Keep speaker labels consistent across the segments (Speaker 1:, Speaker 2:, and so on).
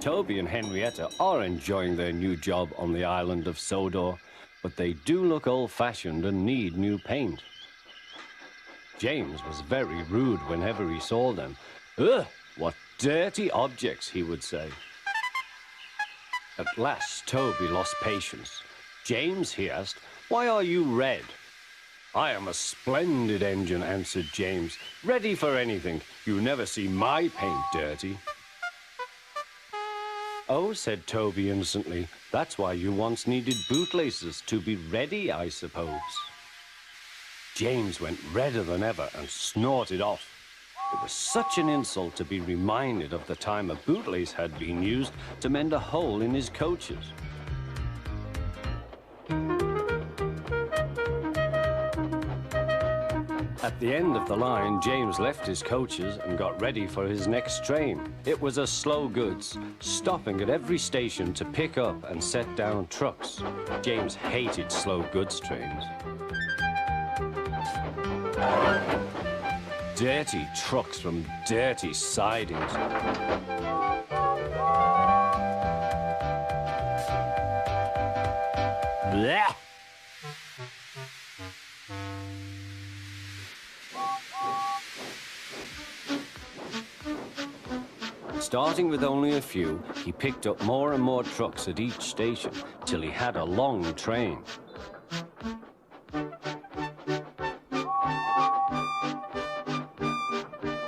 Speaker 1: Toby and Henrietta are enjoying their new job on the island of Sodor, but they do look old-fashioned and need new paint. James was very rude whenever he saw them. Ugh, what dirty objects, he would say. At last, Toby lost patience. James, he asked, why are you red? I am a splendid engine, answered James. Ready for anything. You never see my paint dirty. Oh, said Toby innocently, that's why you once needed bootlaces, to be ready, I suppose. James went redder than ever and snorted off. It was such an insult to be reminded of the time a bootlace had been used to mend a hole in his coaches. At the end of the line, James left his coaches and got ready for his next train. It was a slow goods, stopping at every station to pick up and set down trucks. James hated slow goods trains. Dirty trucks from dirty sidings. Blech! Starting with only a few, he picked up more and more trucks at each station, till he had a long train.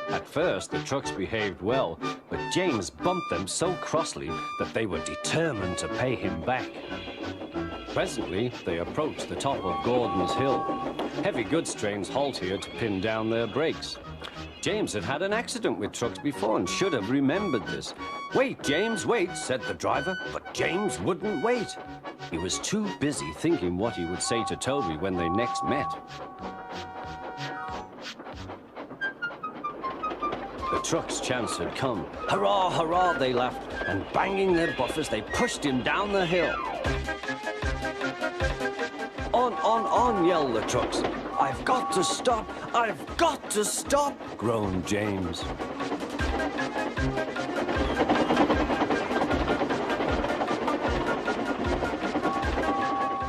Speaker 1: At first, the trucks behaved well, but James bumped them so crossly that they were determined to pay him back. Presently, they approached the top of Gordon's Hill. Heavy goods trains halt here to pin down their brakes. James had had an accident with trucks before and should have remembered this. Wait, James, wait, said the driver, but James wouldn't wait. He was too busy thinking what he would say to Toby when they next met. The truck's chance had come. Hurrah, hurrah, they laughed, and banging their buffers, they pushed him down the hill. On, yelled the trucks. I've got to stop, I've got to stop, groaned James.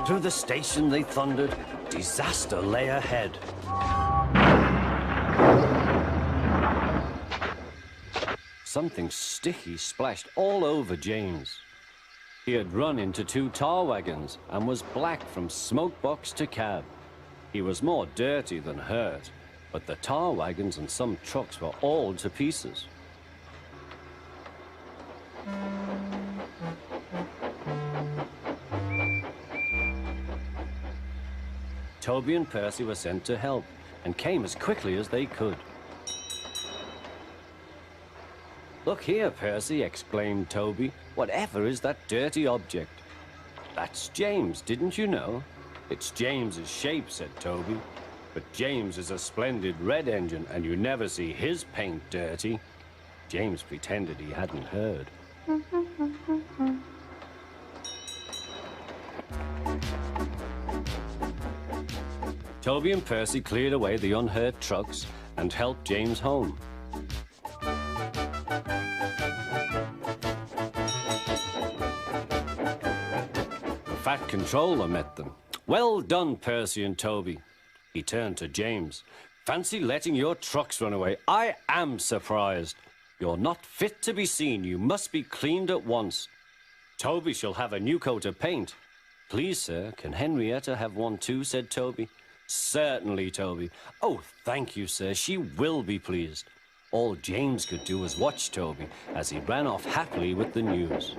Speaker 1: Through the station they thundered. Disaster lay ahead. Something sticky splashed all over James. He had run into 2 tar wagons and was black from smoke box to cab. He was more dirty than hurt, but the tar wagons and some trucks were all to pieces. Toby and Percy were sent to help and came as quickly as they could. Look here, Percy, exclaimed Toby. Whatever is that dirty object? That's James, didn't you know? It's James's shape, said Toby. But James is a splendid red engine, and you never see his paint dirty. James pretended he hadn't heard. Toby and Percy cleared away the unhurt trucks and helped James home. The fat controller met them. Well done, Percy and Toby. He turned to James. Fancy letting your trucks run away. I am surprised. You're not fit to be seen. You must be cleaned at once. Toby shall have a new coat of paint. Please, sir, can Henrietta have one too, said Toby. Certainly, Toby. Oh, thank you, sir. She will be pleased. All James could do was watch Toby as he ran off happily with the news.